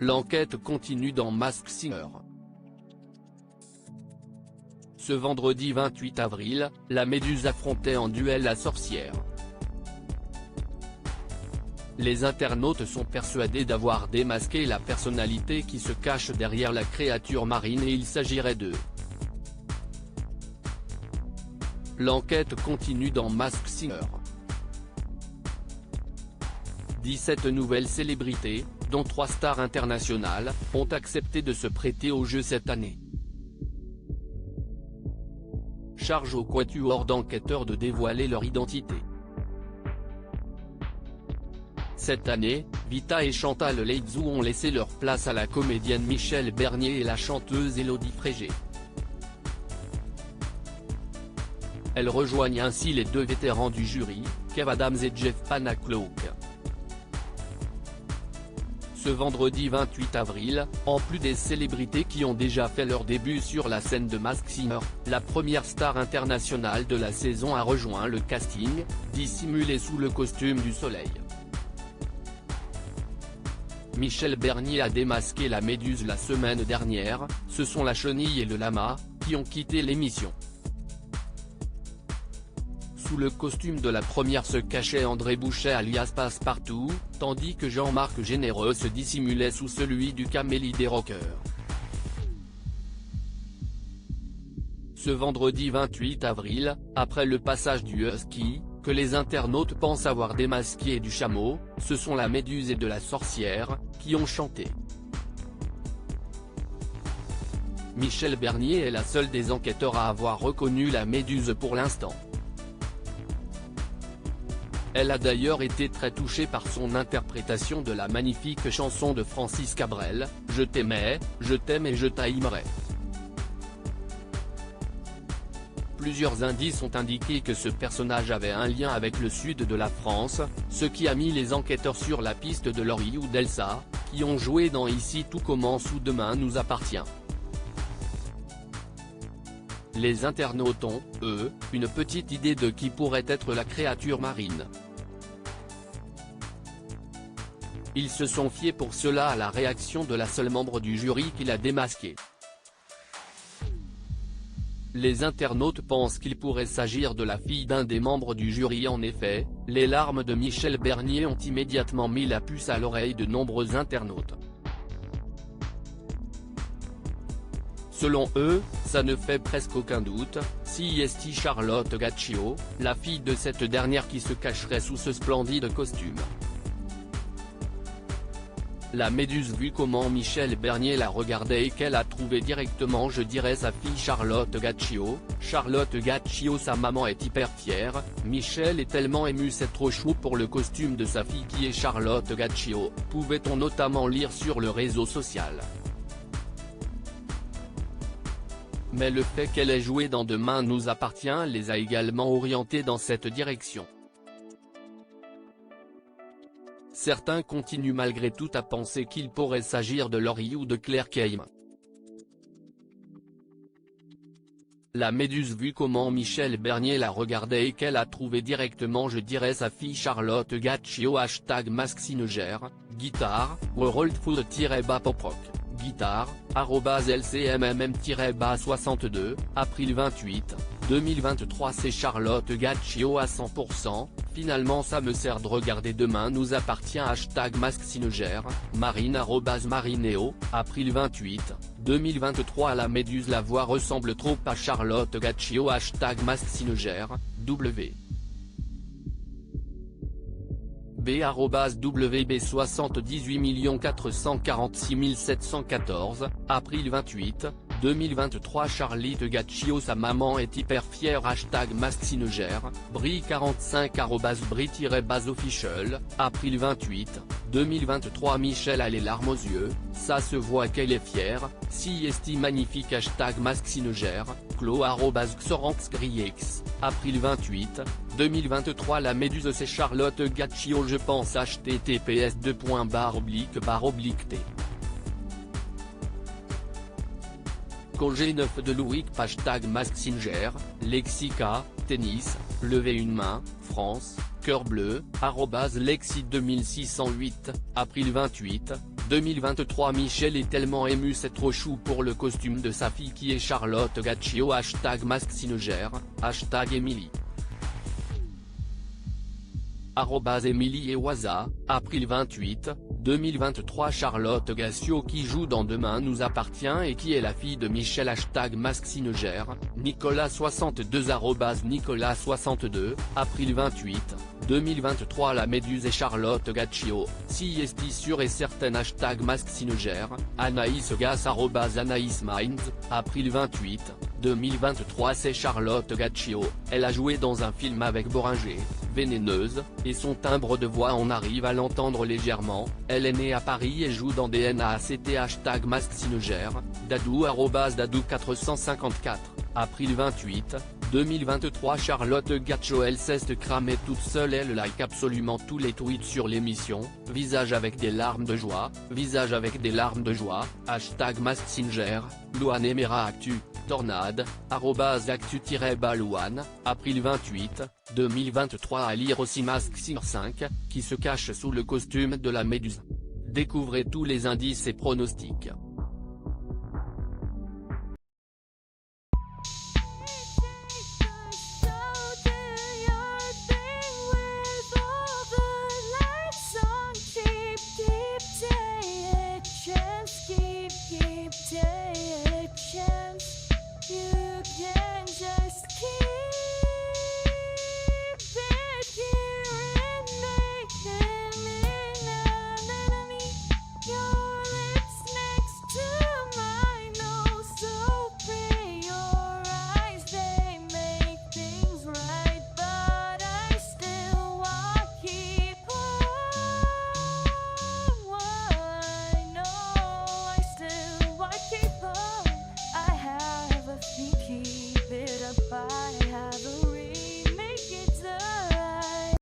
L'enquête continue dans Masked Singer. Ce vendredi 28 avril, la Méduse affrontait en duel la sorcière. Les internautes sont persuadés d'avoir démasqué la personnalité qui se cache derrière la créature marine et il s'agirait d'eux. L'enquête continue dans Masked Singer. 17 nouvelles célébrités, dont 3 stars internationales, ont accepté de se prêter au jeu cette année. Charge au quatuor d'enquêteurs de dévoiler leur identité. Cette année, Vita et Chantal Leydzou ont laissé leur place à la comédienne Michèle Bernier et la chanteuse Élodie Frégé. Elles rejoignent ainsi les 2 vétérans du jury, Kev Adams et Jeff Panacloak. Ce vendredi 28 avril, en plus des célébrités qui ont déjà fait leur début sur la scène de Masked Singer, la première star internationale de la saison a rejoint le casting, dissimulée sous le costume du soleil. Michèle Bernier a démasqué la Méduse la semaine dernière, ce sont la chenille et le lama, qui ont quitté l'émission. Sous le costume de la première se cachait André Bouchet alias Passepartout, tandis que Jean-Marc Généreux se dissimulait sous celui du Camélie des Rockers. Ce vendredi 28 avril, après le passage du Husky, que les internautes pensent avoir démasqué du chameau, ce sont la Méduse et de la sorcière, qui ont chanté. Michèle Bernier est la seule des enquêteurs à avoir reconnu la Méduse pour l'instant. Elle a d'ailleurs été très touchée par son interprétation de la magnifique chanson de Francis Cabrel, « Je t'aimais, je t'aime et je t'aimerai ». Plusieurs indices ont indiqué que ce personnage avait un lien avec le sud de la France, ce qui a mis les enquêteurs sur la piste de Laurie ou d'Elsa, qui ont joué dans Ici tout commence ou Demain nous appartient. Les internautes ont, eux, une petite idée de qui pourrait être la créature marine. Ils se sont fiés pour cela à la réaction de la seule membre du jury qui l'a démasqué. Les internautes pensent qu'il pourrait s'agir de la fille d'un des membres du jury. En effet, les larmes de Michèle Bernier ont immédiatement mis la puce à l'oreille de nombreux internautes. Selon eux, ça ne fait presque aucun doute, si est Charlotte Gaccio, la fille de cette dernière qui se cacherait sous ce splendide costume. La Méduse vu comment Michèle Bernier la regardait et qu'elle a trouvé directement je dirais sa fille Charlotte Gaccio. Charlotte Gaccio sa maman est hyper fière, Michèle est tellement émue c'est trop chou pour le costume de sa fille qui est Charlotte Gaccio, pouvait-on notamment lire sur le réseau social. Mais le fait qu'elle ait joué dans Demain nous appartient les a également orientés dans cette direction. Certains continuent malgré tout à penser qu'il pourrait s'agir de Laurie ou de Claire Keim. La Méduse vu comment Michèle Bernier la regardait et qu'elle a trouvé directement je dirais sa fille Charlotte Gaccio #MaskedSinger, guitare, worldfood-poprock, guitare, @lcmmm-62, avril 28, 2023 c'est Charlotte Gaccio à 100%, finalement ça me sert de regarder Demain nous appartient #MaskedSinger, marine @marineo, avril 28, 2023 la Méduse la voix ressemble trop à Charlotte Gaccio #MaskedSinger, w. WB 78 446 714, avril 28, 2023 Charlotte Gaccio sa maman est hyper fière #MaskedSinger, bri45 @bri-official, avril 28, 2023 Michèle a les larmes aux yeux, ça se voit qu'elle est fière, si est magnifique #MaskedSinger, clo @xoranxgriex, avril 28, 2023 la Méduse c'est Charlotte Gaccio je pense https://t. G9 de Louis #MaskedSinger, Lexica, tennis, lever une main, France, cœur bleu, @Lexi 2608, avril 28, 2023 Michel est tellement ému, c'est trop chou pour le costume de sa fille qui est Charlotte Gaccio #MaskSinger, #Emily. @Emily et Waza, April 28, 2023 Charlotte Gaccio qui joue dans Demain nous appartient et qui est la fille de Michel #MaskSinger, Nicolas62 @Nicolas62, April 28, 2023 La Méduse et Charlotte Gaccio, si est sûre et certaine #MaskSinger, Anaïs Gas @Anaïs Minds, April 28, 2023 C'est Charlotte Gaccio, elle a joué dans un film avec Boringer, Vénéneuse, et son timbre de voix on arrive à l'entendre légèrement. Elle est née à Paris et joue dans DNACT #MaskSinger, Dadou @Dadou454, April 28, 2023 Charlotte Gaccio elle s'est cramée toute seule, elle like absolument tous les tweets sur l'émission, visage avec des larmes de joie, #MaskSinger, Louane Emera Actu, Tornade, @actu-balouane, April 28, 2023 à lire aussi MaskSinger 5, qui se cache sous le costume de la Méduse. Découvrez tous les indices et pronostics.